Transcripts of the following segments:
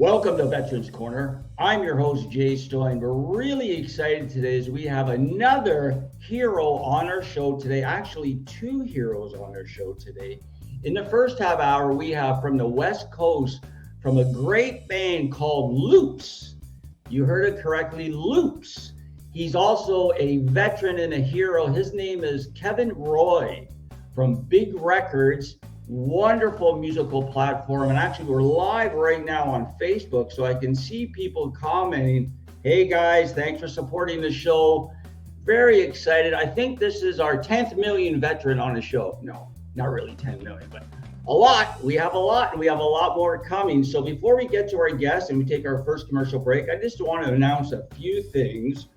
Welcome to Veterans Corner. I'm your host, Jay Stoy. We're really excited today as we have another hero on our show today. Actually, two heroes on our show today. In the first half hour, we have from the West Coast, from a great band called Loops. You heard it correctly, Loops. He's also a veteran and a hero. His name is Kevin Roy from Big Records. Wonderful musical platform, and actually we're live right now on Facebook, so I can see people commenting, hey guys, thanks for supporting the show. Very excited. I think this is our 10th million veteran on the show. No, not really 10 million, but a lot. We have a lot, and we have a lot more coming. So before we get to our guests and we take our first commercial break, I just want to announce a few things.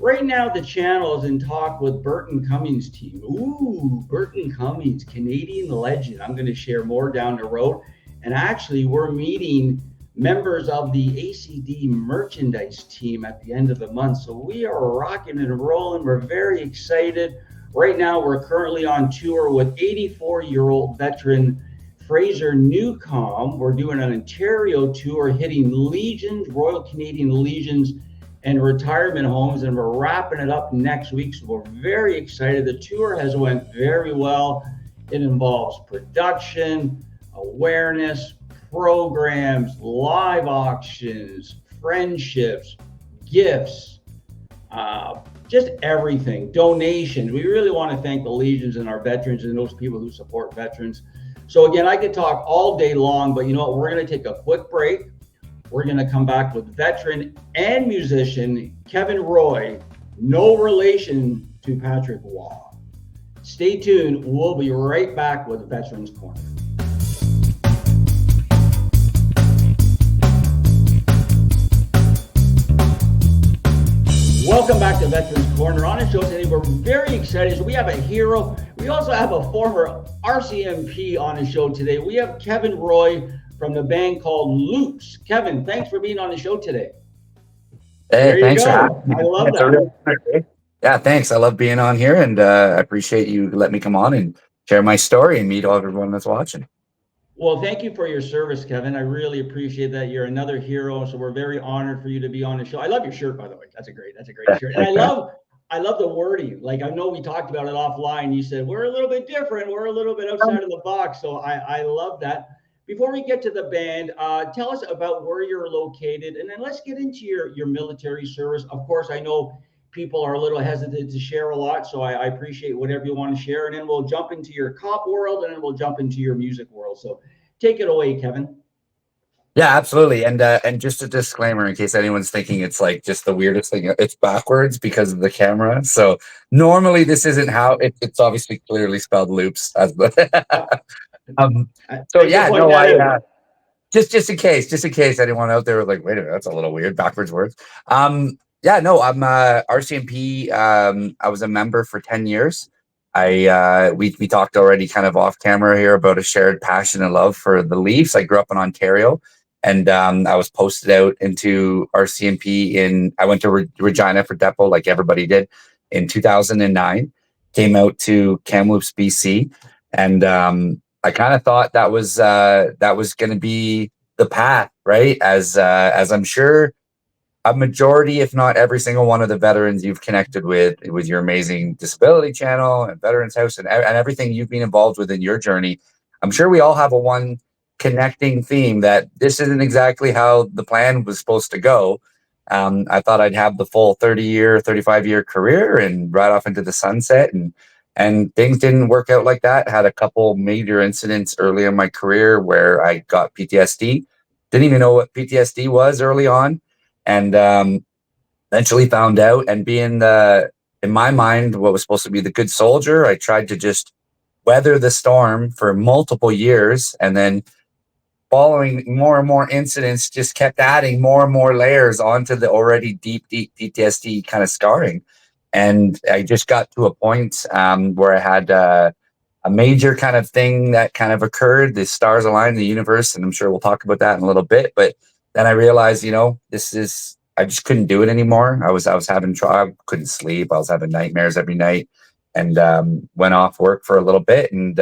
Right now, the channel is in talk with Burton Cummings' team. Ooh, Burton Cummings, Canadian legend. I'm going to share more down the road. And actually, we're meeting members of the ACD merchandise team at the end of the month. So we are rocking and rolling. We're very excited. Right now, we're currently on tour with 84-year-old veteran Fraser Newcomb. We're doing an Ontario tour, hitting Legions, Royal Canadian Legions, and retirement homes, and we're wrapping it up next week. So we're very excited. The tour has went very well. It involves production, awareness, programs, live auctions, friendships, gifts, just everything, donations. We really want to thank the Legions and our veterans and those people who support veterans. So again, I could talk all day long, but you know what? We're going to take a quick break. We're going to come back with veteran and musician Kevin Roy, no relation to Patrick Waugh. Stay tuned. We'll be right back with Veterans Corner. Welcome back to Veterans Corner. On the show today, we're very excited. So we have a hero. We also have a former RCMP on the show today. We have Kevin Roy from the band called Loops. Kevin, thanks for being on the show today. Hey, thanks for having me. I love that. Yeah, thanks. I love being on here, and I appreciate you letting me come on and share my story and meet everyone that's watching. Well, thank you for your service, Kevin. I really appreciate that. You're another hero, so we're very honored for you to be on the show. I love your shirt, by the way. That's a great shirt. And I love the wording. Like, I know we talked about it offline. You said we're a little bit different. We're a little bit outside of the box. So I love that. Before we get to the band, tell us about where you're located, and then let's get into your military service. Of course, I know people are a little hesitant to share a lot, so I appreciate whatever you want to share, and then we'll jump into your cop world, and then we'll jump into your music world. So take it away, Kevin. Yeah, absolutely. And just a disclaimer in case anyone's thinking it's like just the weirdest thing. It's backwards because of the camera. So normally this isn't how it's obviously clearly spelled Loops as the just in case anyone out there was like, wait a minute, that's a little weird, backwards words. I'm RCMP. I was a member for 10 years. We talked already kind of off camera here about a shared passion and love for the Leafs. I grew up in Ontario, and I was posted out into RCMP I went to Regina for Depot like everybody did in 2009, came out to Kamloops, BC, and I kind of thought that was going to be the path, right? As I'm sure a majority, if not every single one of the veterans you've connected with your amazing disability channel and Veterans House and everything you've been involved with in your journey, I'm sure we all have a one connecting theme that this isn't exactly how the plan was supposed to go. I thought I'd have the full 35-year career and ride off into the sunset, and things didn't work out like that. Had a couple major incidents early in my career where I got PTSD. Didn't even know what PTSD was early on, and eventually found out. And being in my mind, what was supposed to be the good soldier, I tried to just weather the storm for multiple years, and then following more and more incidents just kept adding more and more layers onto the already deep PTSD kind of scarring. And I just got to a point where I had a major kind of thing that kind of occurred. The stars aligned, the universe, and I'm sure we'll talk about that in a little bit. But then I realized, I just couldn't do it anymore. I was having trouble. I couldn't sleep. I was having nightmares every night, and went off work for a little bit, and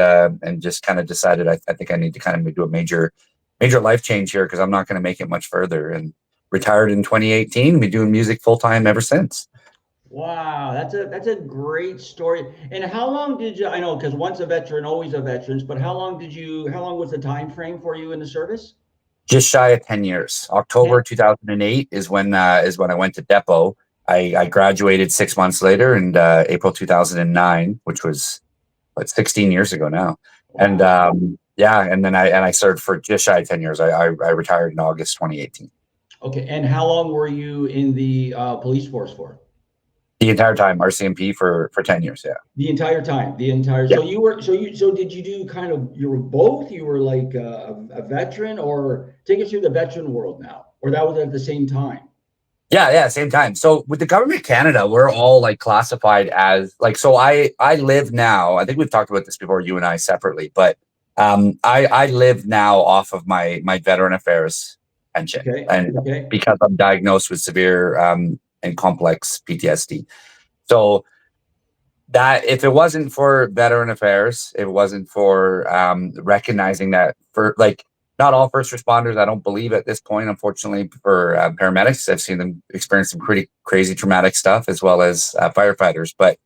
just kind of decided I think I need to kind of do a major major life change here because I'm not going to make it much further. And retired in 2018. Been doing music full time ever since. Wow, that's a great story. And how long did you? I know because once a veteran, always a veteran. But how long did you? How long was the time frame for you in the service? Just shy of 10 years. October 2008 is when I went to Depot. I graduated 6 months later, and April 2009, which was 16 years ago now. And Wow. yeah, and then I served for just shy of 10 years. I retired in August 2018. Okay. And how long were you in the police force for? The entire time, RCMP for 10 years. Yeah. The entire time, the entire. Yeah. So you were. So did you do kind of? You were both. You were like a veteran, or take us through the veteran world now, or that was at the same time. Yeah, same time. So with the government of Canada, we're all like classified as like, so I live now, I think we've talked about this before, you and I separately, but I live now off of my veteran affairs pension. Okay. And Okay. because I'm diagnosed with severe and complex PTSD. So that if it wasn't for veteran affairs, if it wasn't for recognizing that for like not all first responders, I don't believe at this point, unfortunately, for paramedics, I've seen them experience some pretty crazy traumatic stuff as well as firefighters. But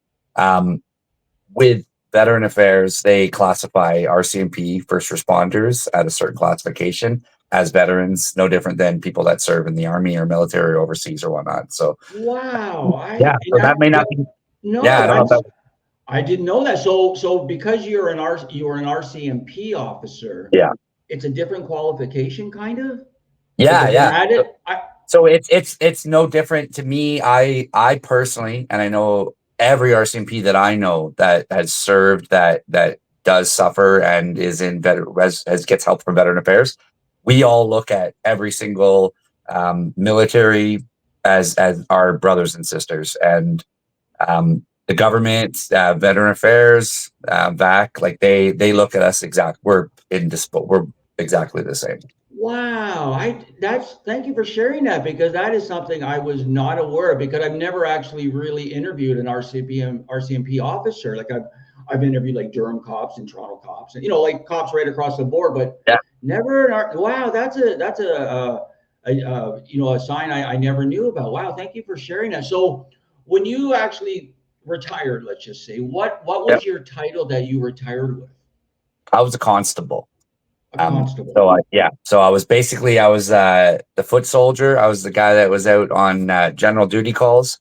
with veteran affairs, they classify RCMP first responders at a certain classification as veterans, no different than people that serve in the army or military or overseas or whatnot. So Wow. yeah, so that may not be. Yeah, I No, don't know if that. I didn't know that. So because you were an RCMP officer, Yeah. it's a different qualification, kind of. Like a Yeah. paramedic. So it's no different to me. I personally, and I know every RCMP that I know that has served that does suffer and is in as gets help from veteran affairs. We all look at every single military as our brothers and sisters, and the government, veteran affairs, VAC, like they look at us we're we're exactly the same. Wow, thank you for sharing that because that is something I was not aware of because I've never actually really interviewed an RCMP officer. Like I've interviewed like Durham cops and Toronto cops and like cops right across the board, but Yeah. never wow, that's a sign I never knew about. Wow, thank you for sharing that. So when you actually retired, let's just say, what Yeah. was your title that you retired with? I was a constable. A constable. So I was the foot soldier. I was the guy that was out on general duty calls.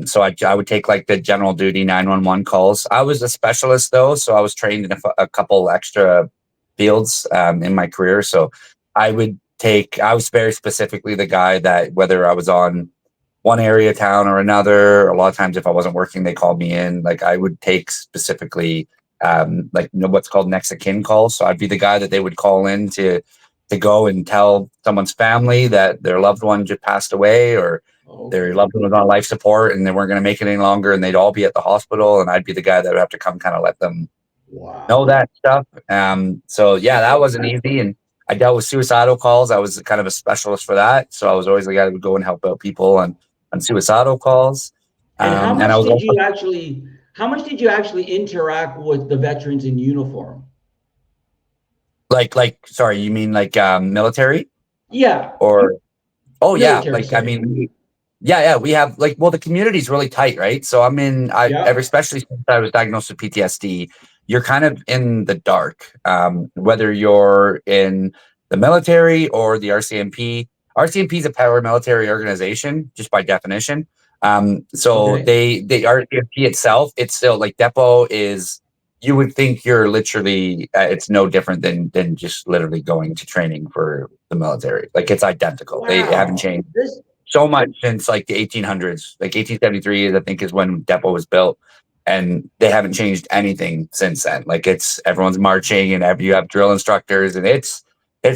So I would take like the general duty 911 calls. I was a specialist though, so I was trained in a couple extra fields in my career. So I was very specifically the guy that whether I was on one area of town or another, a lot of times if I wasn't working, they called me in. Like I would take specifically what's called next of kin calls. So I'd be the guy that they would call in to go and tell someone's family that their loved one just passed away or their loved one was on life support and they weren't going to make it any longer and they'd all be at the hospital and I'd be the guy that would have to come kind of let them know that stuff. So yeah, that wasn't easy. And I dealt with suicidal calls. I was kind of a specialist for that. So I was always the guy that would go and help out people on suicidal calls. And And I was also how much did you actually interact with the veterans in uniform? Sorry, you mean like military? Yeah. Or military like setting. I mean, yeah, we have the community's really tight, right? So especially since I was diagnosed with PTSD, you're kind of in the dark, whether you're in the military or the RCMP. RCMP is a paramilitary organization, just by definition. So the RCMP itself, it's still like Depot is. You would think you're literally. It's no different than just literally going to training for the military. Like it's identical. Wow. They haven't changed so much since like the 1800s. Like 1873, I think, is when Depot was built, and they haven't changed anything since then. Like everyone's marching, and you have drill instructors, and it's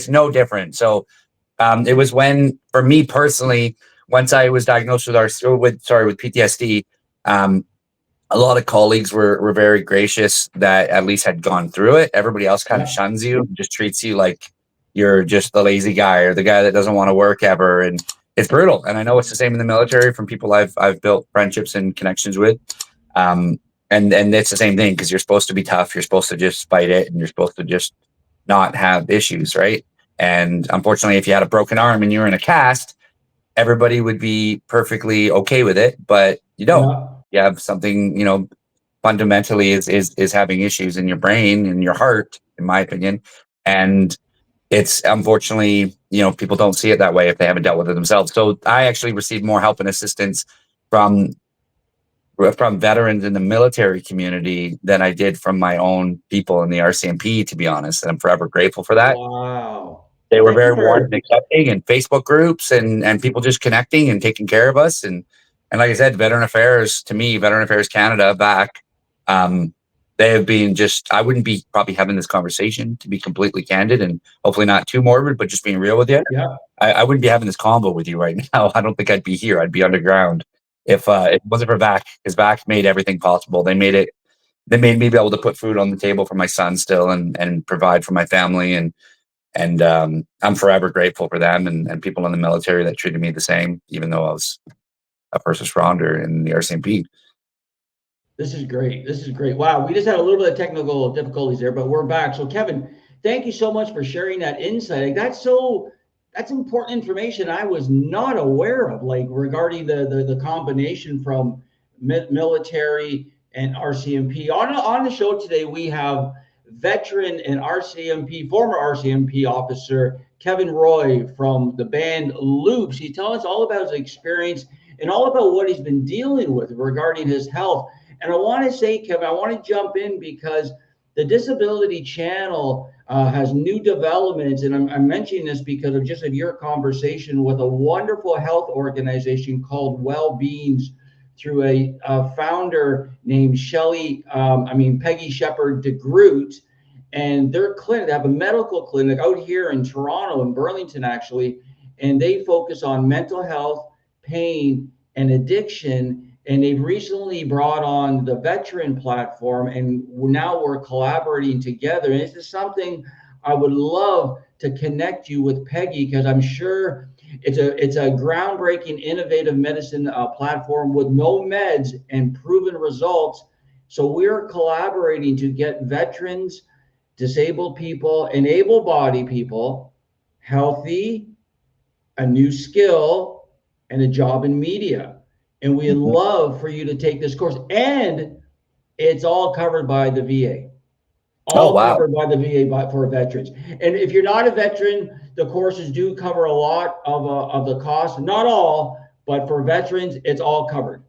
no different. So it was when, for me personally, once I was diagnosed with PTSD, a lot of colleagues were very gracious that at least had gone through it. Everybody else kind of shuns you, just treats you like you're just the lazy guy or the guy that doesn't want to work ever. And it's brutal. And I know it's the same in the military from people I've built friendships and connections with. And it's the same thing because you're supposed to be tough. You're supposed to just fight it and you're supposed to just not have issues, right? And unfortunately, if you had a broken arm and you were in a cast, everybody would be perfectly okay with it, but you don't. Yeah. You have something, fundamentally is having issues in your brain and your heart, in my opinion. And it's unfortunately, people don't see it that way if they haven't dealt with it themselves. So I actually received more help and assistance from veterans in the military community than I did from my own people in the RCMP, to be honest. And I'm forever grateful for that. Wow. They Well, were thank you very warm for and accepting, and Facebook groups and people just connecting and taking care of us. And like I said, Veteran Affairs, to me, Veteran Affairs Canada back, they have been just, I wouldn't be probably having this conversation, to be completely candid and hopefully not too morbid, but just being real with you. Yeah. I wouldn't be having this convo with you right now. I don't think I'd be here. I'd be underground if it wasn't for VAC, because VAC made everything possible. They made me be able to put food on the table for my son still and provide for my family. And I'm forever grateful for them and people in the military that treated me the same, even though I was a first responder in the RCMP. This is great. This is great. Wow. We just had a little bit of technical difficulties there, but we're back. So Kevin, thank you so much for sharing that insight. That's important information I was not aware of, like regarding the combination from military and RCMP. On the show today, we have veteran and former RCMP officer Kevin Roy from the band Loops. He's telling us all about his experience and all about what he's been dealing with regarding his health. And I want to say, Kevin, I want to jump in because the Disability Channel has new developments, and I'm mentioning this because of your conversation with a wonderful health organization called Wellbeings through a founder named Peggy Shepard DeGroot, and their clinic. They have a medical clinic out here in Toronto, in Burlington, actually, and they focus on mental health, pain, and addiction. And they've recently brought on the veteran platform, and now we're collaborating together. And this is something I would love to connect you with Peggy, because I'm sure it's a groundbreaking, innovative medicine platform with no meds and proven results. So we're collaborating to get veterans, disabled people, and able-bodied people healthy, a new skill, and a job in media. And we'd love for you to take this course. And it's all covered by the VA. Oh, wow. Covered by the VA for veterans. And if you're not a veteran, the courses do cover a lot of the cost. Not all, but for veterans, it's all covered.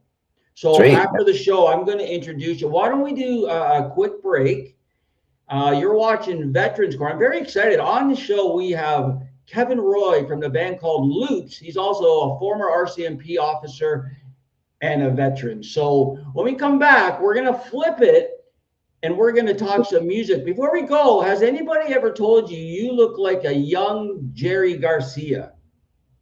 So Sweet. After the show, I'm going to introduce you. Why don't we do a quick break? You're watching Veterans Corner. I'm very excited. On the show, we have Kevin Roy from the band called Loops. He's also a former RCMP officer and a veteran. So when we come back, we're going to flip it and we're going to talk some music. Before we go, has anybody ever told you look like a young Jerry Garcia?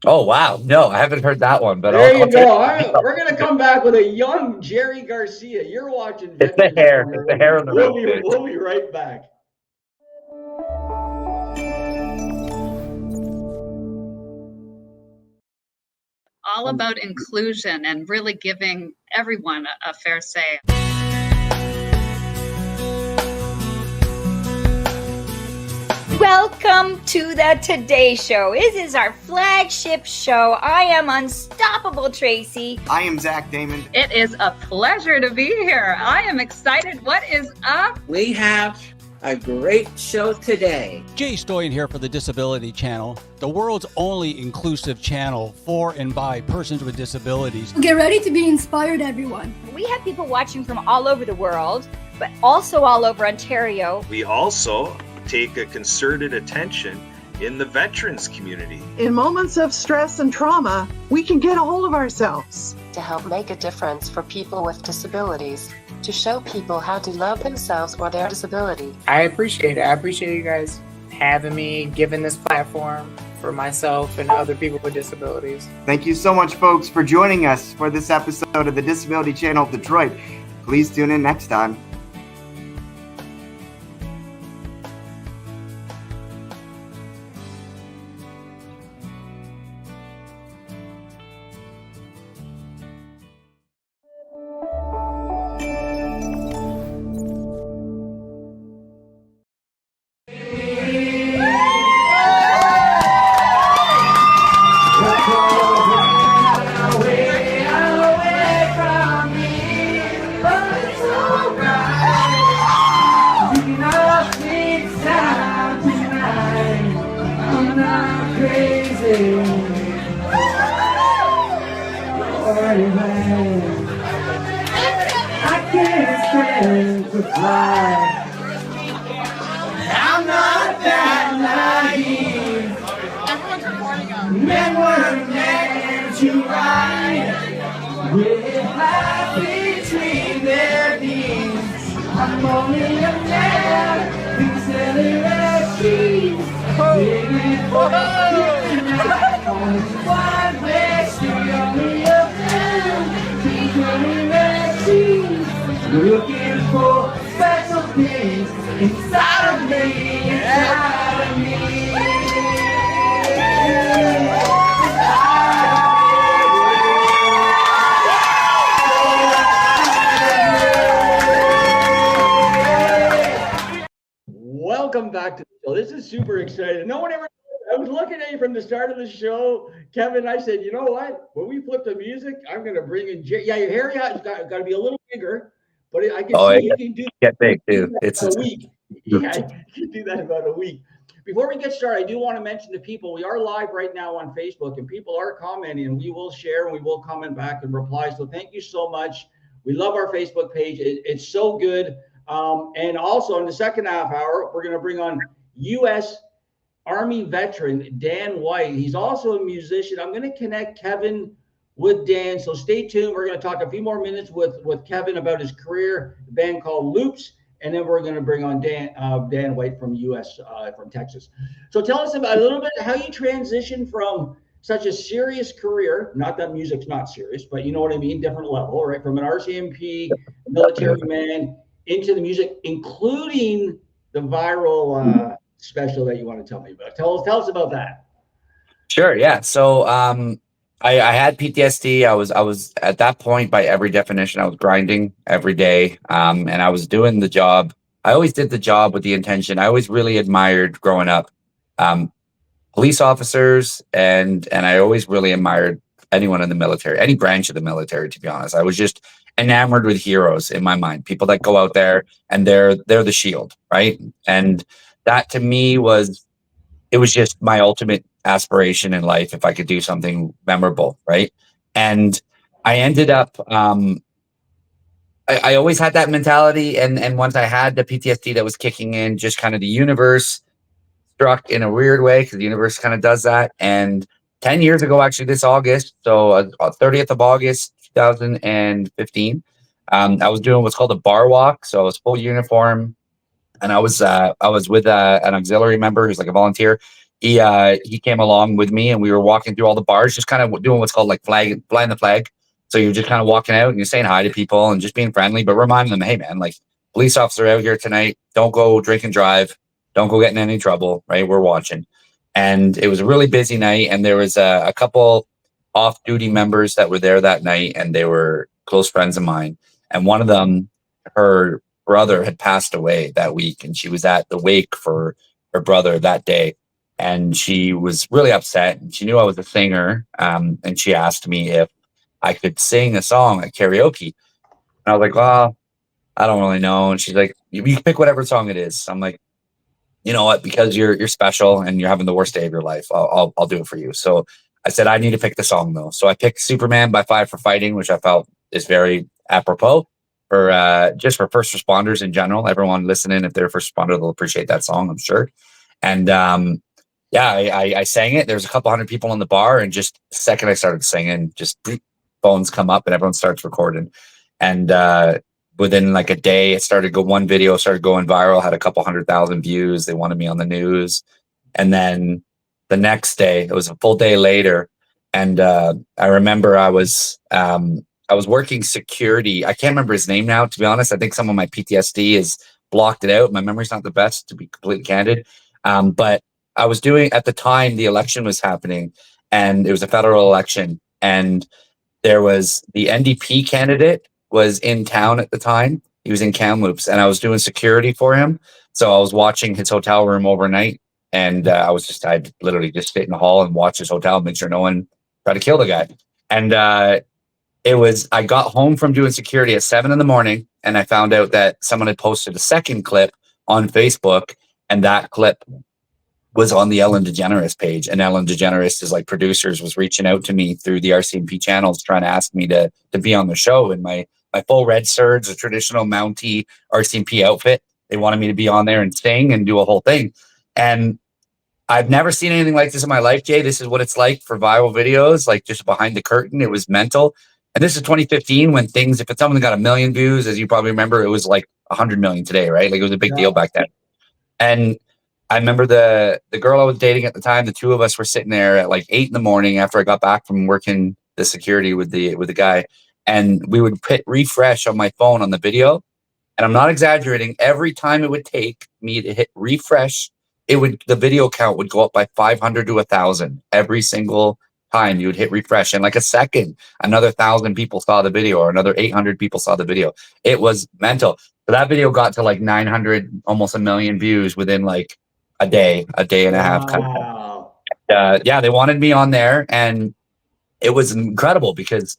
Oh, wow. No, I haven't heard that one, but there you go. We're going to come back with a young Jerry Garcia. You're watching It's the Veterans hair. Corner. It's the hair on the road. We'll be right back. All about inclusion and really giving everyone a fair say. Welcome to the Today Show. This is our flagship show. I am Unstoppable Tracy. I am Zach Damon. It is a pleasure to be here. I am excited. What is up? We have a great show today. Jay Stoyan here for the Disability Channel, the world's only inclusive channel for and by persons with disabilities. Get ready to be inspired, everyone. We have people watching from all over the world, but also all over Ontario. We also take a concerted attention in the veterans community. In moments of stress and trauma, we can get a hold of ourselves. To help make a difference for people with disabilities, to show people how to love themselves or their disability. I appreciate it. I appreciate you guys having me, giving this platform for myself and other people with disabilities. Thank you so much, folks, for joining us for this episode of the Disability Channel Detroit. Please tune in next time. I'm not that naive. Men were meant to ride with life between their knees. I'm only a man who's selling a cheese. Begging for only one place to only a man who's selling a cheese. Looking for special things inside of me, inside of me. Welcome back to the show. This is super exciting. No one ever. I was looking at you from the start of the show, Kevin. I said, you know what? When we flip the music, I'm going to bring in Jay. Yeah, your hair has got to be a little bigger, but I can see you can do get big too. It's a week. Yeah, you can do that about a week. Before we get started, I do want to mention to people we are live right now on Facebook, and people are commenting, and we will share and we will comment back and reply. So thank you so much. We love our Facebook page. It's so good. And also in the second half hour, we're going to bring on U.S. Army veteran Dan White. He's also a musician. I'm going to connect Kevin with Dan. So stay tuned. We're going to talk a few more minutes with Kevin about his career, a band called Loops. And then we're going to bring on Dan White from from Texas. So tell us about a little bit how you transitioned from such a serious career, not that music's not serious, but you know what I mean, different level, right? From an RCMP military man into the music, including the viral special that you want to tell me about. Tell us about that. Sure. Yeah. So I had PTSD. I was at that point, by every definition, I was grinding every day. And I was doing the job. I always did the job with the intention. I always really admired growing up police officers, and I always really admired anyone in the military, any branch of the military, to be honest. I was just enamored with heroes in my mind, people that go out there and they're the shield, right? And that to me was just my ultimate aspiration in life, if I could do something memorable, right? And I ended up I always had that mentality, and once I had the PTSD that was kicking in, just kind of the universe struck in a weird way, because the universe kind of does that. And 10 years ago, actually, this August, so 30th of August 2015, I was doing what's called a bar walk. So I was full uniform, and I was with an auxiliary member who's like a volunteer. He came along with me, and we were walking through all the bars, just kind of doing what's called like flying the flag. So you're just kind of walking out and you're saying hi to people and just being friendly, but reminding them, hey man, like, police officer out here tonight, don't go drink and drive, don't go get in any trouble, right? We're watching. And it was a really busy night, and there was a couple off-duty members that were there that night, and they were close friends of mine. And one of them, her brother had passed away that week, and she was at the wake for her brother that day. And she was really upset, and she knew I was a singer. And she asked me if I could sing a song at karaoke. And I was like, well, I don't really know. And she's like, you can pick whatever song it is. I'm like, you know what? Because you're special and you're having the worst day of your life, I'll do it for you. So I said, I need to pick the song though. So I picked Superman by Five for Fighting, which I felt is very apropos for just for first responders in general. Everyone listening, if they're a first responder, they'll appreciate that song, I'm sure. And yeah, I sang it. There was a couple hundred people in the bar, and just the second I started singing, just phones come up and everyone starts recording. And within like a day, one video started going viral, had a couple 100,000 views. They wanted me on the news. And then the next day, it was a full day later. And I remember I was working security. I can't remember his name now, to be honest. I think some of my PTSD has blocked it out. My memory's not the best, to be completely candid. But I was doing, at the time, the election was happening, and it was a federal election. And there was the NDP candidate was in town at the time. He was in Kamloops, and I was doing security for him. So I was watching his hotel room overnight, and I'd literally just sit in the hall and watch his hotel, make sure no one tried to kill the guy. And I got home from doing security at 7 a.m, and I found out that someone had posted a second clip on Facebook, and that clip was on the Ellen DeGeneres page. And Ellen DeGeneres, is like producers, was reaching out to me through the RCMP channels, trying to ask me to be on the show. And my my full red serge, a traditional Mountie RCMP outfit. They wanted me to be on there and sing and do a whole thing. And I've never seen anything like this in my life, Jay. This is what it's like for viral videos, like just behind the curtain. It was mental. And this is 2015 when things, if it's something got 1 million views, as you probably remember, it was like 100 million today, right? Like it was a big deal back then. And I remember the girl I was dating at the time, the two of us were sitting there at like 8 a.m. after I got back from working the security with the guy. And we would hit refresh on my phone on the video. And I'm not exaggerating. Every time it would take me to hit refresh, the video count would go up by 500 to 1,000 every single time you would hit refresh. In like a second, another 1,000 people saw the video or another 800 people saw the video. It was mental. So that video got to like 900, almost 1 million views within like a day and a half. Kind of. Yeah, they wanted me on there, and it was incredible because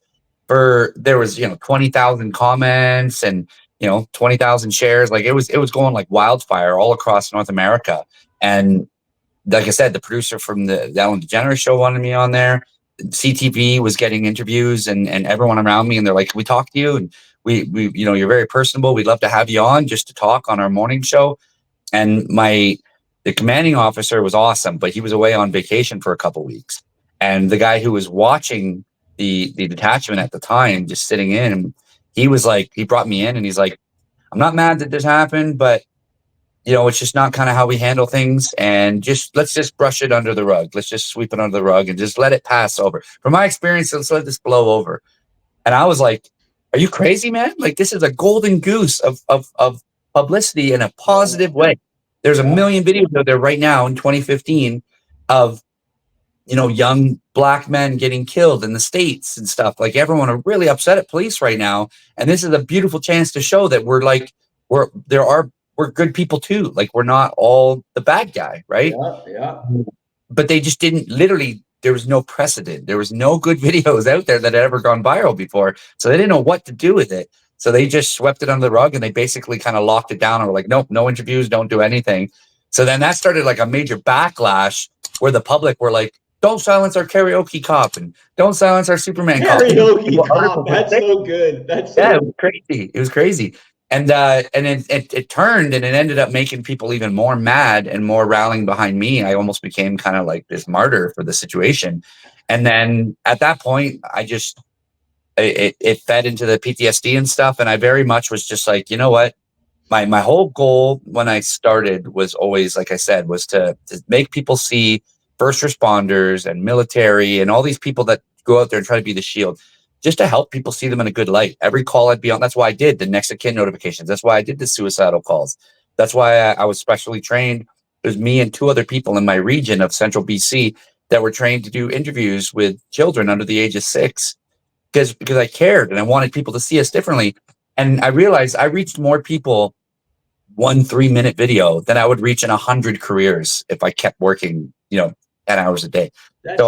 there was 20,000 comments and 20,000 shares. Like it was going like wildfire all across North America. And like I said, the producer from the Ellen DeGeneres show wanted me on there. CTV was getting interviews and everyone around me, and they're like, "Can we talk to you? And we you're very personable. We'd love to have you on just to talk on our morning show." And the commanding officer was awesome, but he was away on vacation for a couple weeks. And the guy who was watching the detachment at the time, just sitting in, he was like, he brought me in and he's like, "I'm not mad that this happened, but it's just not kind of how we handle things. And let's just brush it under the rug. Let's just sweep it under the rug and just let it pass over. From my experience, let's let this blow over." And I was like, "Are you crazy, man? Like this is a golden goose of publicity in a positive way." There's 1 million videos out there right now in 2015 of young black men getting killed in the States and stuff. Like everyone are really upset at police right now. And this is a beautiful chance to show that we're good people too. Like we're not all the bad guy, right? Yeah. But they just didn't there was no precedent. There was no good videos out there that had ever gone viral before. So they didn't know what to do with it. So they just swept it under the rug and they basically kind of locked it down and were like, "Nope, no interviews, don't do anything." So then that started like a major backlash where the public were like, "Don't silence our karaoke cop and don't silence our Superman cop." Karaoke cop, that's so good. It was crazy. It was crazy. And it turned and it ended up making people even more mad and more rallying behind me. I almost became kind of like this martyr for the situation. And then at that point, it fed into the PTSD and stuff. And I very much was just like, you know what? My whole goal when I started was always, like I said, was to make people see first responders and military and all these people that go out there and try to be the shield, just to help people see them in a good light. Every call I'd be on, that's why I did the next of kin notifications. That's why I did the suicidal calls. That's why I was specially trained. There's me and 2 other people in my region of central BC that were trained to do interviews with children under the age of 6 because I cared and I wanted people to see us differently. And I realized I reached more people 1 3-minute video than I would reach in 100 careers if I kept working, 10 hours a day. That's so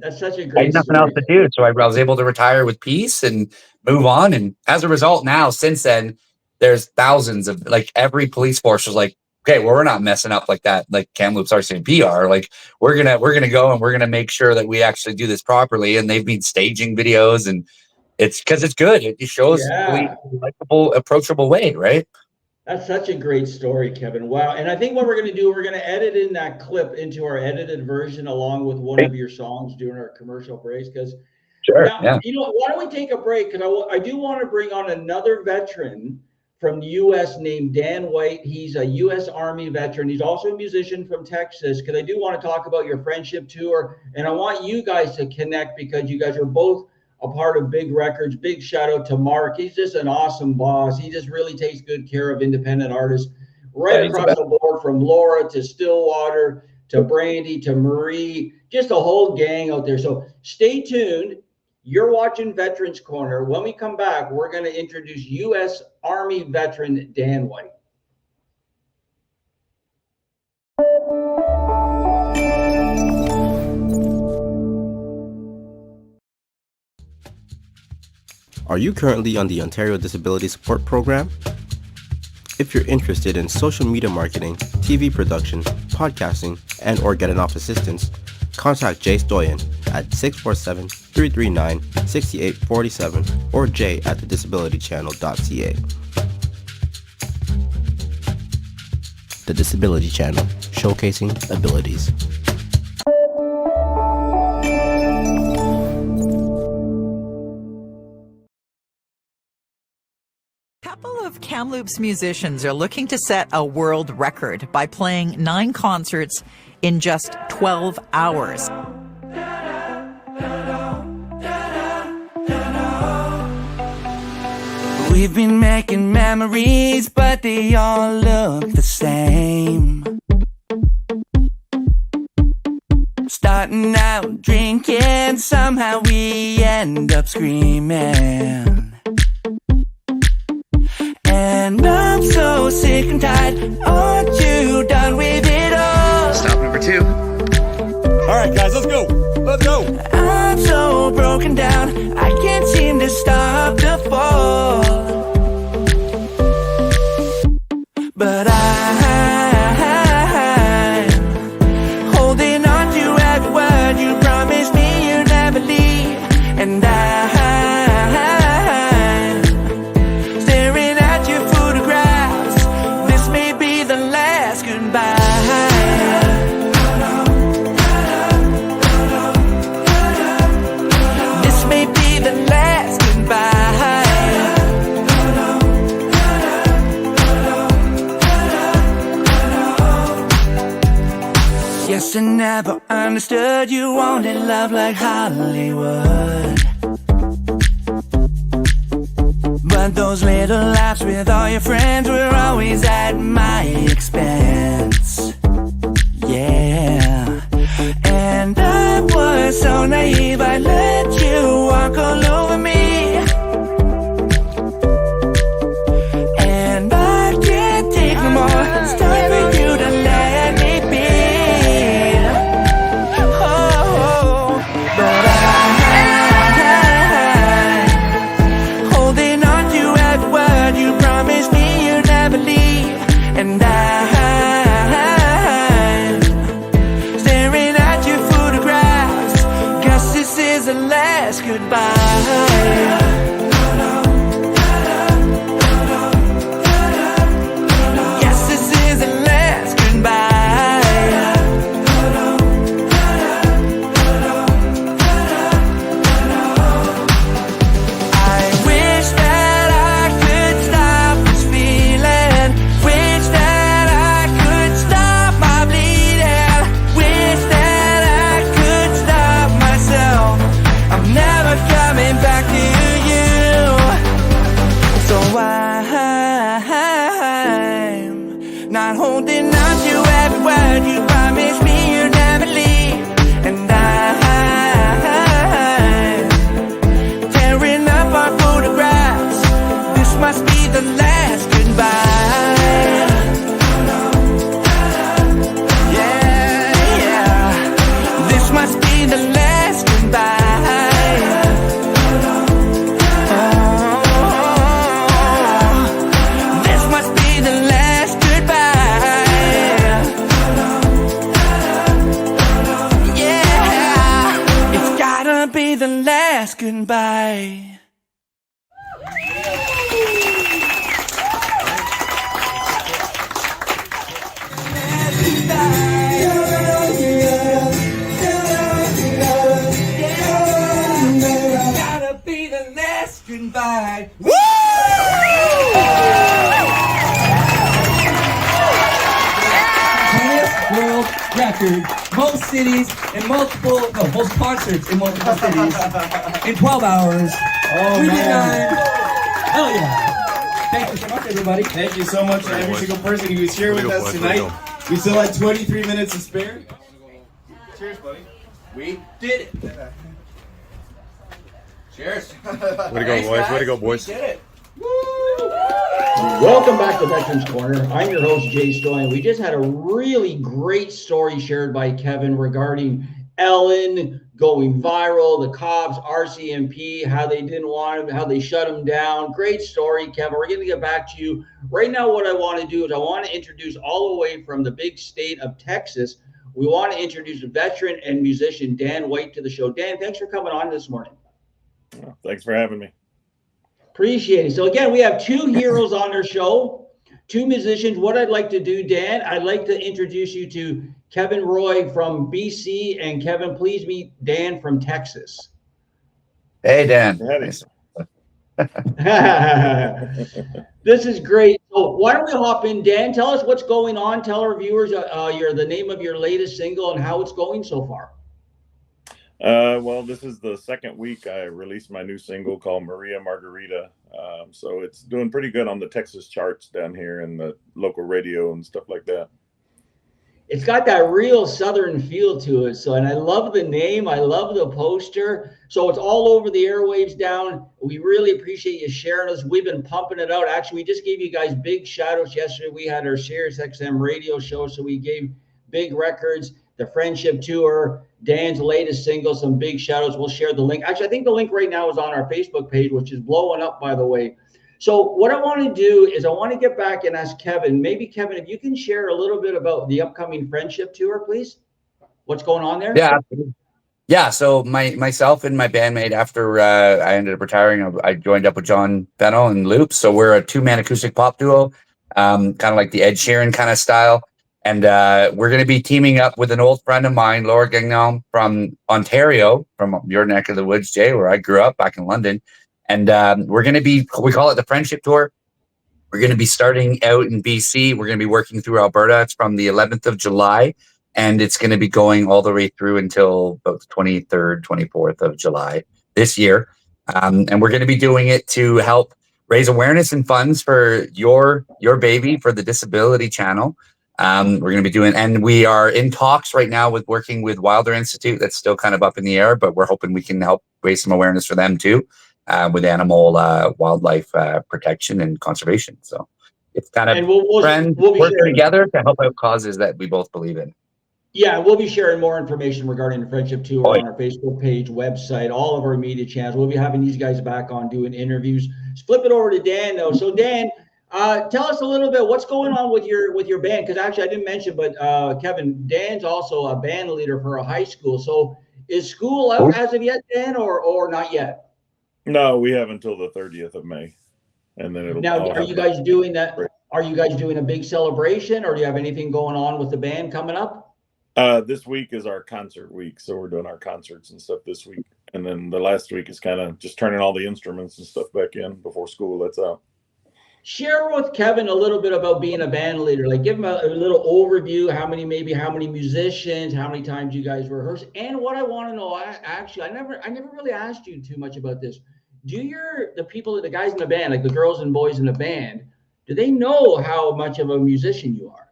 that's such a great I had nothing else to do. So I was able to retire with peace and move on. And as a result, now since then, there's thousands of like every police force was like, "Okay, well, we're not messing up like that, like Kamloops RCMP are. Like we're gonna go and we're gonna make sure that we actually do this properly." And they've been staging videos, and it's because it's good. It shows police in a likable, approachable way, right? That's such a great story, Kevin. Wow. And I think what we're going to do, we're going to edit in that clip into our edited version along with one of your songs during our commercial breaks. Because why don't we take a break? Because I do want to bring on another veteran from the U.S. named Dan White. He's a U.S. Army veteran. He's also a musician from Texas, because I do want to talk about your friendship tour. And I want you guys to connect because you guys are both a part of big records. Big shout out to Mark. He's just an awesome boss. He just really takes good care of independent artists right across the board, from Laura to Stillwater to Brandy to Marie, just a whole gang out there. So stay tuned. You're watching Veterans Corner. When we come back, we're going to introduce U.S. Army veteran Dan White. Are you currently on the Ontario Disability Support Program? If you're interested in social media marketing, TV production, podcasting, and/or getting off assistance, contact Jay Stoyan at 647 339-6847 or j@thedisabilitychannel.ca. The Disability Channel, showcasing abilities. A couple of Kamloops musicians are looking to set a world record by playing 9 concerts in just 12 hours. We've been making memories, but they all look the same. Starting out drinking, somehow we end up screaming. And I'm so sick and tired, aren't you done with it all? Stop number 2. All right, guys, let's go. Let's go. I'm so broken down, I can't seem to stop the fall. But I'm holding on to every word you promised me you'd never leave. And I'm staring at your photographs. This may be the last goodbye. This may be the last goodbye. Yes, I never understood you wanted love like Hollywood. But those little laughs with all your friends were always at my expense. Yeah. And I was so naive, I let you walk all over me. And I can't take no more, it's time for you to let me be. Oh, but I'm holding on to every word you promised me you'd never leave. And I'm staring at your photographs. Guess this is the last goodbye. Yes, this is the last goodbye. I wish that I could stop this feeling. Wish that I could stop my bleeding. Wish that I could stop myself. I'm never coming back to you. So I'm not holding on to every word you promised me you'd never leave. And I'm tearing up our photographs. This must be the last goodbye. Yeah, yeah. This must be the last goodbye. Oh, this must be the last goodbye. Yeah, it's gotta be the last goodbye. Gotta be the last goodbye. Guinness World Record, most cities in multiple, no, most concerts in multiple cities in 12 hours. Oh, We did man. 9. Hell yeah. Thank you so much, everybody. Thank you so much to every single person who's here with us tonight. We still had 23 minutes to spare. Cheers, buddy. We did it. Cheers. Way to go, boys. Way to go, boys. We did it. Welcome back to Veterans Corner. I'm your host, Jay Stoyan. We just had a really great story shared by Kevin regarding Ellen going viral, the cops, RCMP, how they didn't want him, how they shut him down. Great story, Kevin. We're going to get back to you. Right now, what I want to do is I want to introduce all the way from the big state of Texas, we want to introduce veteran and musician Dan White to the show. Dan, thanks for coming on this morning. Thanks for having me. Appreciate it. So again, we have two heroes on our show, two musicians. What I'd like to do, Dan, I'd like to introduce you to Kevin Roy from BC, and Kevin, please meet Dan from Texas. Hey, Dan. This is great. So why don't we hop in, Dan? Tell us what's going on. Tell our viewers the name of your latest single and how it's going so far. Well, this is the second week I released my new single called Maria Margarita. So it's doing pretty good on the Texas charts down here and the local radio and stuff like that. It's got that real Southern feel to it. So, and I love the name. I love the poster. So it's all over the airwaves down. We really appreciate you sharing us. We've been pumping it out. Actually, we just gave you guys big shout outs yesterday. We had our Sirius XM radio show. So we gave Big Records, the Friendship Tour, Dan's latest single, some big shout outs. We'll share the link. Actually, I think the link right now is on our Facebook page, which is blowing up, by the way. So what I want to do is I want to get back and ask Kevin, maybe Kevin, if you can share a little bit about the upcoming Friendship Tour, please. What's going on there? Yeah. Yeah. So myself and my bandmate, after I ended up retiring, I joined up with John Fennell and Loops. So we're a 2-man acoustic pop duo, kind of like the Ed Sheeran kind of style. And we're going to be teaming up with an old friend of mine, Laura Gagnon from Ontario, from your neck of the woods, Jay, where I grew up back in London. And we're going to be, we call it the Friendship Tour. We're going to be starting out in BC. We're going to be working through Alberta. It's from the 11th of July, and it's going to be going all the way through until about the 23rd, 24th of July this year. And we're going to be doing it to help raise awareness and funds for your baby, for the Disability Channel. We're going to be doing, and we are in talks right now with working with Wilder Institute. That's still kind of up in the air, but we're hoping we can help raise some awareness for them too. With animal wildlife protection and conservation. So it's kind of friends working together to help out causes that we both believe in. Yeah, we'll be sharing more information regarding the Friendship Tour on our Facebook page, website, all of our media channels. We'll be having these guys back on doing interviews. Let's flip it over to Dan though. So Dan, tell us a little bit what's going on with your band, because actually I didn't mention, but Kevin, Dan's also a band leader for a high school. So is school out as of yet, Dan, or not yet? No, we have until the 30th of May, and then it'll. Now, are you guys doing that? Are you guys doing a big celebration, or do you have anything going on with the band coming up? This week is our concert week, so we're doing our concerts and stuff this week, and then the last week is kind of just turning all the instruments and stuff back in before school lets out. Share with Kevin a little bit about being a band leader. Like, give him a little overview. How many musicians? How many times you guys rehearse? And what I want to know, I never really asked you too much about this. Do the guys in the band, like the girls and boys in the band, do they know how much of a musician you are?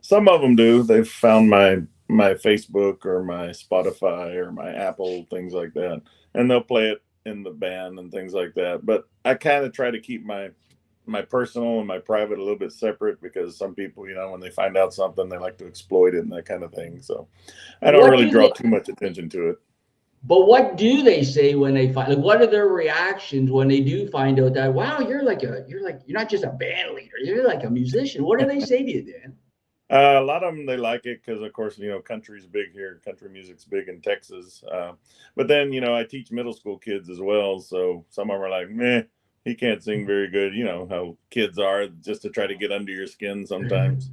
Some of them do. They've found my Facebook or my Spotify or my Apple, things like that, and they'll play it in the band and things like that. But I kind of try to keep my personal and my private a little bit separate, because some people, when they find out something, they like to exploit it and that kind of thing. So I don't really draw too much attention to it. But what do they say when they find? Like, what are their reactions when they do find out that, wow, you're not just a band leader, you're like a musician? What do they say to you, Dan? A lot of them, they like it because, of course, country's big here. Country music's big in Texas. But then, I teach middle school kids as well. So some of them are like, meh, he can't sing very good. You know how kids are, just to try to get under your skin sometimes.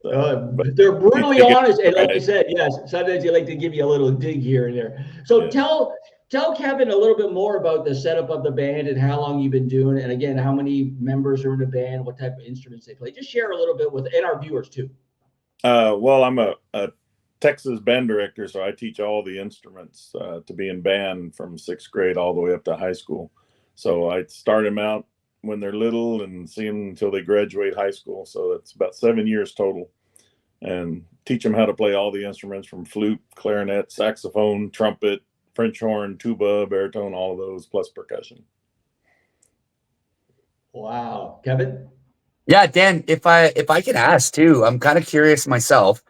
But they're brutally honest, and like I said, yes, sometimes you like to give you a little dig here and there. So tell Kevin a little bit more about the setup of the band and how long you've been doing it, and again, how many members are in the band, what type of instruments they play. Just share a little bit and our viewers too. Well, I'm a Texas band director, so I teach all the instruments to be in band from 6th grade all the way up to high school. So I start them out when they're little and see them until they graduate high school. So that's about 7 years total, and teach them how to play all the instruments from flute, clarinet, saxophone, trumpet, French horn, tuba, baritone, all of those, plus percussion. Wow. Kevin? Yeah, Dan, if I can ask too, I'm kind of curious myself.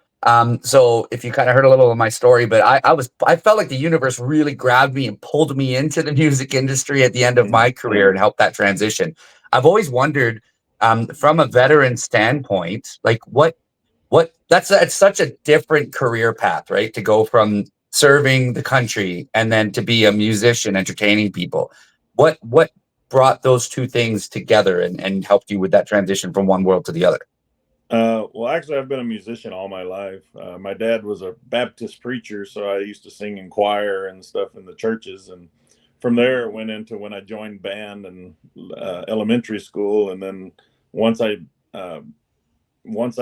So if you kind of heard a little of my story, but I felt like the universe really grabbed me and pulled me into the music industry at the end of my career and helped that transition. I've always wondered, from a veteran standpoint, like what It's such a different career path, right? To go from serving the country and then to be a musician, entertaining people. What brought those two things together and helped you with that transition from one world to the other? Well, actually, I've been a musician all my life. My dad was a Baptist preacher, so I used to sing in choir and stuff in the churches. And from there, it went into when I joined band in elementary school. And then once I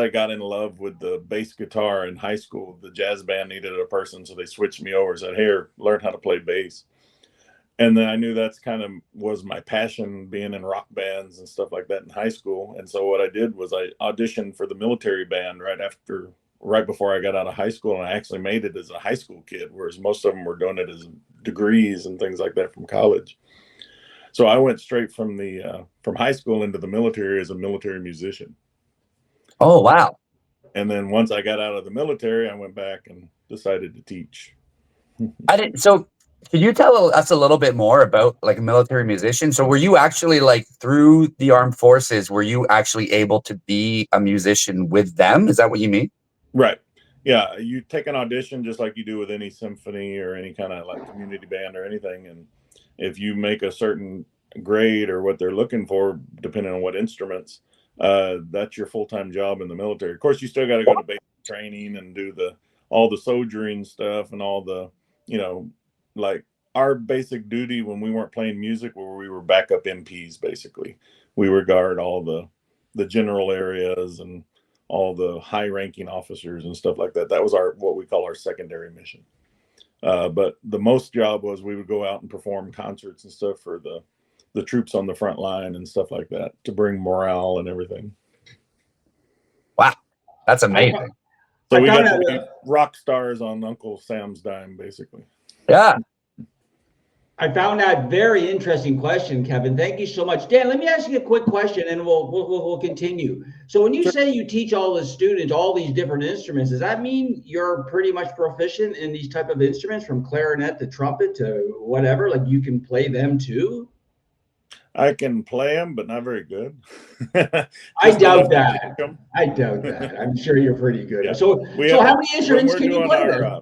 got in love with the bass guitar in high school, the jazz band needed a person, so they switched me over and said, "Here, learn how to play bass." And then I knew that's kind of was my passion, being in rock bands and stuff like that in high school. And so what I did was I auditioned for the military band right before I got out of high school, and I actually made it as a high school kid, whereas most of them were doing it as degrees and things like that from college. So I went straight from high school into the military as a military musician. Oh, wow. And then once I got out of the military, I went back and decided to teach. So can you tell us a little bit more about like a military musician? So were you actually like through the armed forces, were you actually able to be a musician with them? Is that what you mean? Right. Yeah. You take an audition just like you do with any symphony or any kind of like community band or anything. And if you make a certain grade or what they're looking for, depending on what instruments, that's your full-time job in the military. Of course, you still got to go to basic training and do all the soldiering stuff and all the, like our basic duty when we weren't playing music, where we were backup MPs, basically. We would guard all the general areas and all the high-ranking officers and stuff like that. That was what we call our secondary mission. But the most job was we would go out and perform concerts and stuff for the troops on the front line and stuff like that to bring morale and everything. Wow, that's amazing. So we got to be rock stars on Uncle Sam's dime, basically. Yeah. I found that very interesting question, Kevin. Thank you so much. Dan, let me ask you a quick question and we'll continue. So when you say you teach all the students all these different instruments, does that mean you're pretty much proficient in these type of instruments, from clarinet to trumpet to whatever? Like you can play them too? I can play them, but not very good. I doubt that. I'm sure you're pretty good. Yeah. So how many instruments can you play then?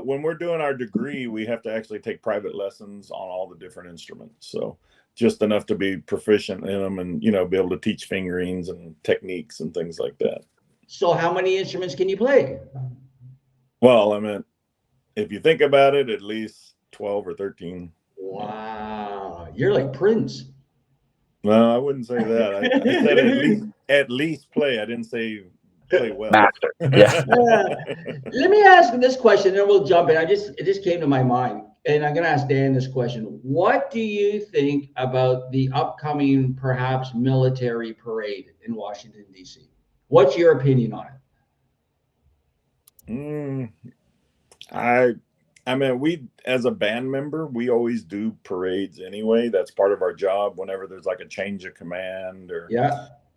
When we're doing our degree, we have to actually take private lessons on all the different instruments. So just enough to be proficient in them and, be able to teach fingerings and techniques and things like that. So how many instruments can you play? Well, I mean, if you think about it, at least 12 or 13. Wow. You're like Prince. No, I wouldn't say that. I said at least play. I didn't say play well. Master. Yeah. Let me ask this question, then we'll jump in. It just came to my mind, and I'm going to ask Dan this question. What do you think about the upcoming, perhaps, military parade in Washington, D.C.? What's your opinion on it? I mean, we, as a band member, we always do parades anyway. That's part of our job. Whenever there's like a change of command or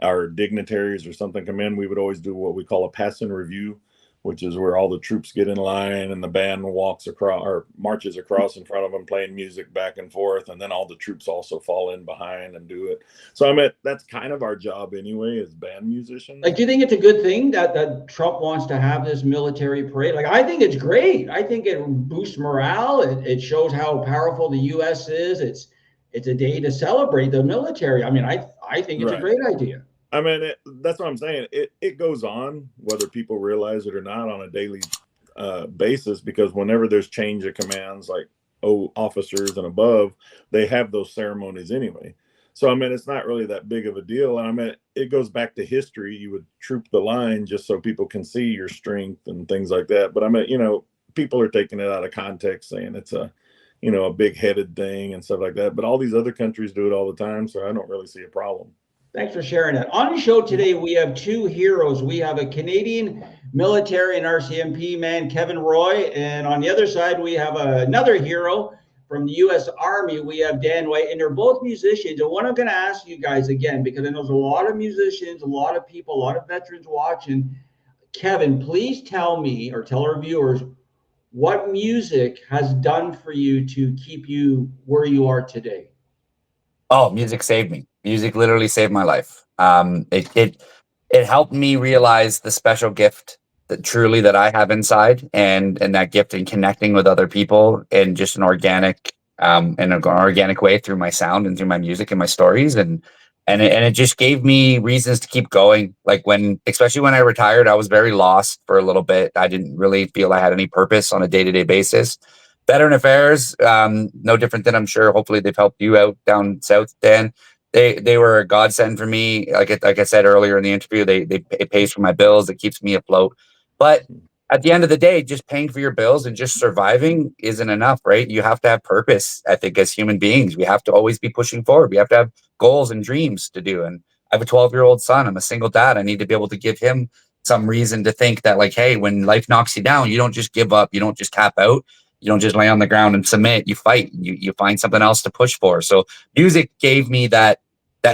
our dignitaries or something come in, we would always do what we call a pass in review, which is where all the troops get in line and the band walks across or marches across in front of them playing music back and forth. And then all the troops also fall in behind and do it. So I mean, that's kind of our job anyway as band musicians. Like, do you think it's a good thing that Trump wants to have this military parade? Like, I think it's great. I think it boosts morale. It shows how powerful the U.S. is. It's a day to celebrate the military. I mean, I think it's a great idea. I mean, that's what I'm saying. It goes on, whether people realize it or not, on a daily basis, because whenever there's change of commands, like officers and above, they have those ceremonies anyway. So, I mean, it's not really that big of a deal. And I mean, it goes back to history. You would troop the line just so people can see your strength and things like that. But I mean, people are taking it out of context, saying it's a big-headed thing and stuff like that. But all these other countries do it all the time, so I don't really see a problem. Thanks for sharing that. On the show today, we have two heroes. We have a Canadian military and RCMP man, Kevin Roy. And on the other side, we have another hero from the U.S. Army. We have Dan White, and they're both musicians. And what I'm going to ask you guys again, because I know there's a lot of musicians, a lot of people, a lot of veterans watching. Kevin, please tell me, or tell our viewers, what music has done for you to keep you where you are today? Oh, music saved me. Music literally saved my life. It it helped me realize the special gift that I have inside, and that gift in connecting with other people in just an organic way through my sound and through my music and my stories. And it just gave me reasons to keep going. Like especially when I retired, I was very lost for a little bit. I didn't really feel I had any purpose on a day-to-day basis. Veteran Affairs, no different than, I'm sure, hopefully they've helped you out down south, Dan. They were a godsend for me. Like I said earlier in the interview, it pays for my bills. It keeps me afloat. But at the end of the day, just paying for your bills and just surviving isn't enough, right? You have to have purpose. I think as human beings, we have to always be pushing forward. We have to have goals and dreams to do. And I have a 12-year-old son. I'm a single dad. I need to be able to give him some reason to think that, like, hey, when life knocks you down, you don't just give up. You don't just tap out. You don't just lay on the ground and submit. You fight. You find something else to push for. So music gave me that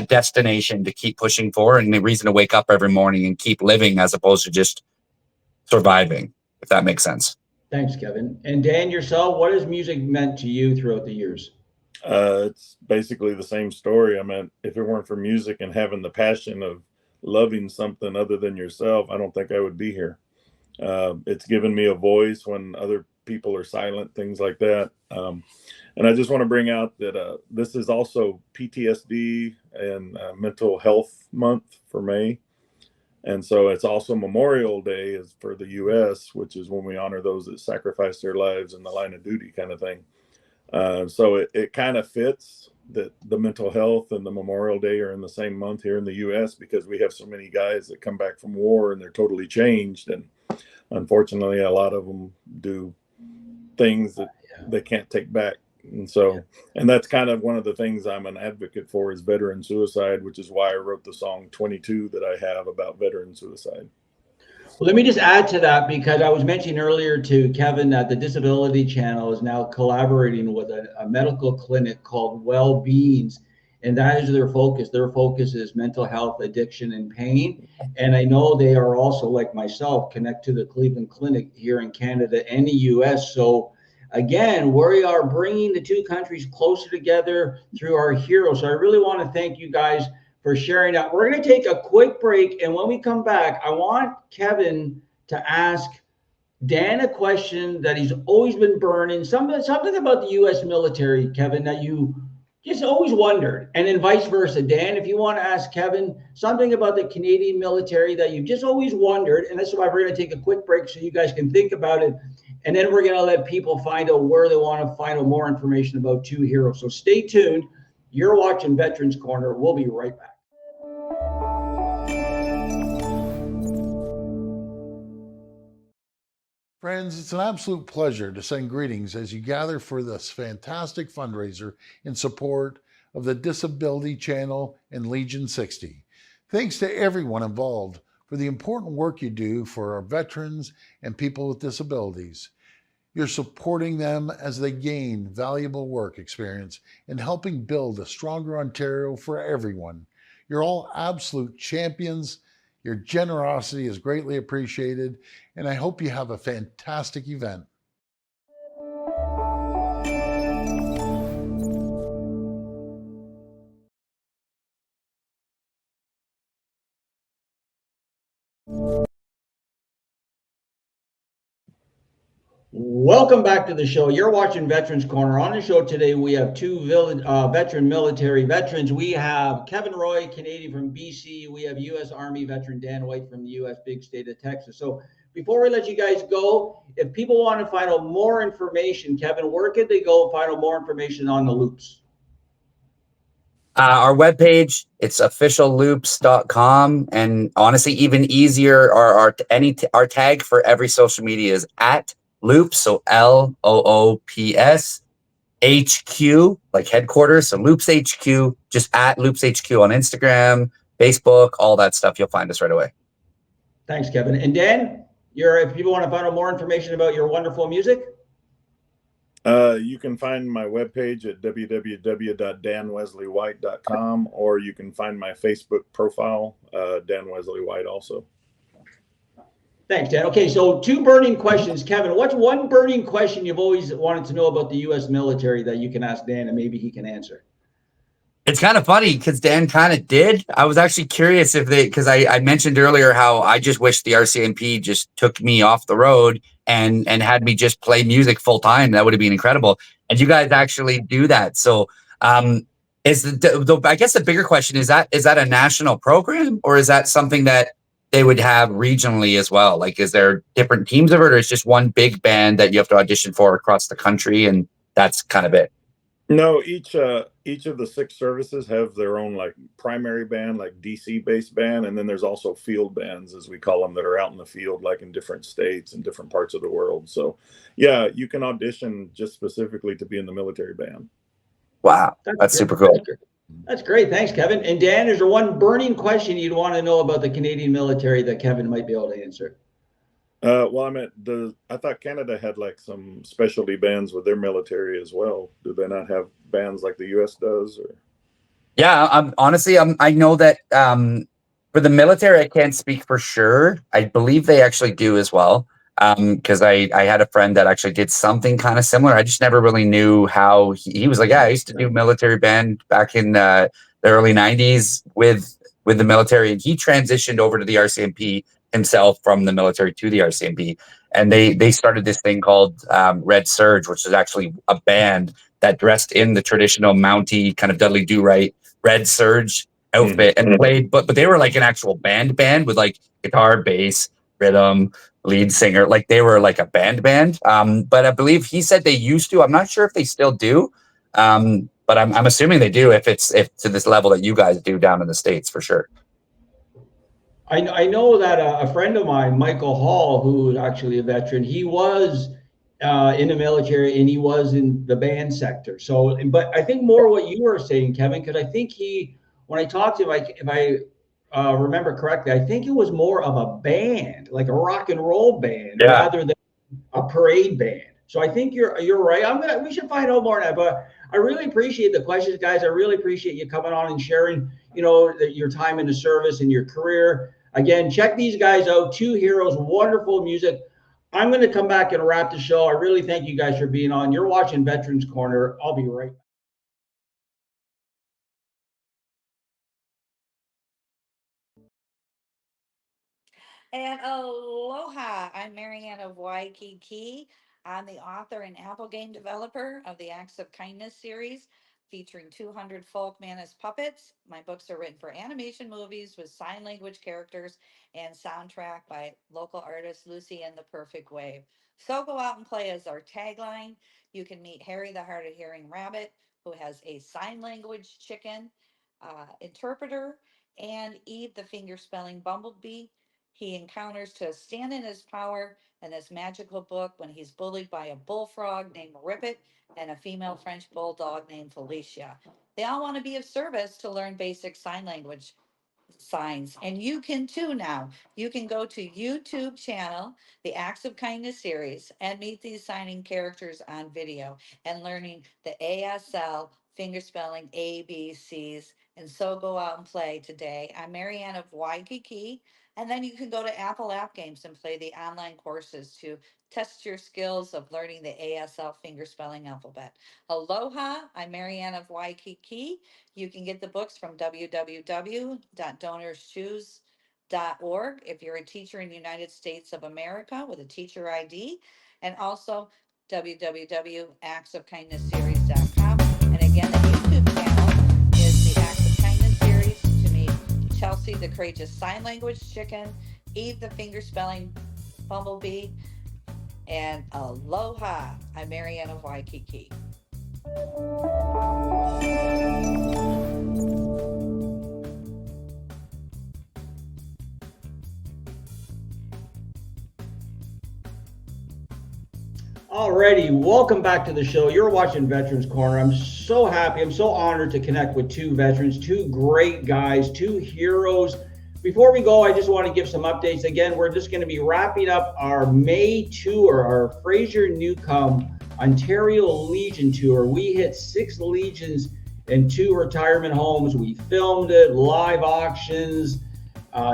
destination to keep pushing for, and the reason to wake up every morning and keep living as opposed to just surviving, if that makes sense. Thanks, Kevin. And Dan, yourself, what has music meant to you throughout the years? It's basically the same story. I mean, if it weren't for music and having the passion of loving something other than yourself, I don't think I would be here. It's given me a voice when other people are silent, things like that. And I just want to bring out that this is also PTSD and Mental Health Month for May. And so it's also Memorial Day is for the U.S., which is when we honor those that sacrificed their lives in the line of duty kind of thing. So it kind of fits that the mental health and the Memorial Day are in the same month here in the U.S. because we have so many guys that come back from war and they're totally changed. And unfortunately, a lot of them do things that they can't take back. And so, and that's kind of one of the things I'm an advocate for is veteran suicide, which is why I wrote the song 22 that I have about veteran suicide. Well, let me just add to that, because I was mentioning earlier to Kevin that the Disability Channel is now collaborating with a medical clinic called Well-Beings, and that is their focus. Their focus is mental health, addiction, and pain. And I know they are also, like myself, connect to the Cleveland Clinic here in Canada and the US. So again, we are bringing the two countries closer together through our heroes. So I really want to thank you guys for sharing that. We're going to take a quick break, and when we come back, I want Kevin to ask Dan a question that he's always been burning, something about the U.S. military, Kevin, that you just always wondered, and then vice versa. Dan, if you want to ask Kevin something about the Canadian military that you've just always wondered, and that's why we're going to take a quick break so you guys can think about it. And then we're going to let people find out where they want to find out more information about two heroes. So stay tuned. You're watching Veterans Corner. We'll be right back. Friends, it's an absolute pleasure to send greetings as you gather for this fantastic fundraiser in support of the Disability Channel and Legion 60. Thanks to everyone involved for the important work you do for our veterans and people with disabilities. You're supporting them as they gain valuable work experience and helping build a stronger Ontario for everyone. You're all absolute champions. Your generosity is greatly appreciated, and I hope you have a fantastic event. Welcome back to the show. You're watching Veterans Corner. On the show today, we have two veteran military veterans. We have Kevin Roy, Canadian from BC. We have U.S. Army veteran Dan White from the U.S. big state of Texas. So before we let you guys go, if people want to find out more information, Kevin, where could they go find out more information on the loops? Our webpage, it's officialloops.com. And honestly, even easier, our tag for every social media is at Loops, so LOOPS HQ, like headquarters. So Loops HQ, just at Loops HQ on Instagram, Facebook, all that stuff. You'll find us right away. Thanks, Kevin. And Dan, if people want to find out more information about your wonderful music, you can find my webpage at www.danwesleywhite.com, or you can find my Facebook profile, Dan Wesley White also. Thanks, Dan. Okay, so two burning questions. Kevin, what's one burning question you've always wanted to know about the U.S. military that you can ask Dan and maybe he can answer? It's kind of funny because Dan kind of did. I was actually curious if because I mentioned earlier how I just wish the RCMP just took me off the road and had me just play music full time. That would have been incredible. And you guys actually do that. So is I guess the bigger question is that a national program, or is that something that they would have regionally as well? Like, is there different teams of it, or is just one big band that you have to audition for across the country, and that's kind of it? No, each of the 6 services have their own like primary band, like DC based band, and then there's also field bands, as we call them, that are out in the field, like in different states and different parts of the world. So yeah, you can audition just specifically to be in the military band. Wow, that's super cool. That's great. Thanks, Kevin. And Dan, is there one burning question you'd want to know about the Canadian military that Kevin might be able to answer? Well, I thought Canada had like some specialty bands with their military as well. Do they not have bands like the U.S. does? Or? Yeah, honestly, I know that for the military, I can't speak for sure. I believe they actually do as well. Because I had a friend that actually did something kind of similar. I just never really knew how he was like, yeah, I used to do military band back in the early 90s with the military, and he transitioned over to the RCMP himself from the military to the RCMP, and they started this thing called Red Surge, which is actually a band that dressed in the traditional Mountie kind of Dudley Do-Right Red Surge outfit and played, but they were like an actual band with like guitar, bass, rhythm, lead singer, like they were like a band. But I believe he said they used to. I'm not sure if they still do, but I'm assuming they do if to this level that you guys do down in the States for sure. I know that a friend of mine, Michael Hall, who is actually a veteran, he was in the military and he was in the band sector. So, but I think more what you were saying, Kevin, because I think when I talked to him, like if I remember correctly, I think it was more of a band, like a rock and roll band, rather than a parade band. So I think you're right. We should find out more on that. But I really appreciate the questions, guys. I really appreciate you coming on and sharing, your time in the service and your career. Again, check these guys out. 2 Heroes, wonderful music. I'm going to come back and wrap the show. I really thank you guys for being on. You're watching Veterans Corner. I'll be right back. And aloha, I'm Marianne of Waikiki. I'm the author and Apple game developer of the Acts of Kindness series, featuring 200 folk Manus puppets. My books are written for animation movies with sign language characters and soundtrack by local artist Lucy and the Perfect Wave. So go out and play as our tagline. You can meet Harry the Hard of Hearing Rabbit, who has a sign language chicken interpreter, and Eve the finger spelling bumblebee. He encounters to stand in his power in this magical book when he's bullied by a bullfrog named Rippet and a female French bulldog named Felicia. They all want to be of service to learn basic sign language signs, and you can too now. You can go to YouTube channel, the Acts of Kindness series, and meet these signing characters on video and learning the ASL fingerspelling ABCs. And so go out and play today. I'm Marianne of Waikiki. And then you can go to Apple App Games and play the online courses to test your skills of learning the ASL fingerspelling alphabet. Aloha, I'm Marianne of Waikiki. You can get the books from www.donorschoose.org if you're a teacher in the United States of America with a teacher ID, and also www.actsofkindnessseries.com. And again, the YouTube channel is the Acts of Kindness series to meet Chelsea the Courageous Sign Language Chicken, Eve the Fingerspelling Bumblebee, and aloha. I'm Marianne of Waikiki. Alrighty, welcome back to the show. You're watching Veterans Corner. I'm so happy. I'm so honored to connect with 2 veterans, 2 great guys, 2 heroes. Before we go, I just want to give some updates. Again, we're just going to be wrapping up our May tour, our Fraser Newcomb Ontario Legion tour. We hit 6 legions and 2 retirement homes. We filmed it, live auctions,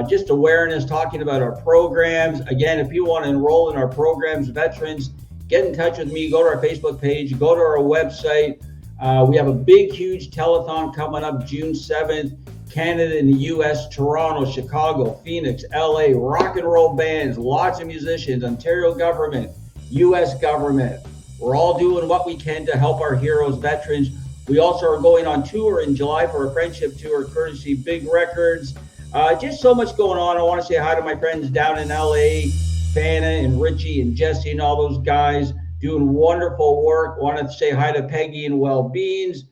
just awareness, talking about our programs. Again, if you want to enroll in our programs, veterans, get in touch with me. Go to our Facebook page, go to our website. We have a big, huge telethon coming up June 7th. Canada and the US, Toronto, Chicago, Phoenix, LA, rock and roll bands, lots of musicians, Ontario government, US government. We're all doing what we can to help our heroes, veterans. We also are going on tour in July for a friendship tour, courtesy Big Records. Just so much going on. I want to say hi to my friends down in LA, Fana and Richie and Jesse and all those guys doing wonderful work. Want to say hi to Peggy and Well Beans.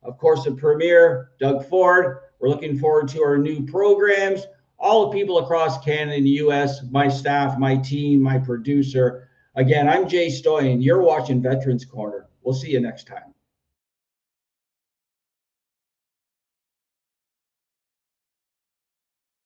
Of course, the premier, Doug Ford. We're looking forward to our new programs. All the people across Canada and the US, my staff, my team, my producer. Again, I'm Jay Stoyan. You're watching Veterans Corner. We'll see you next time.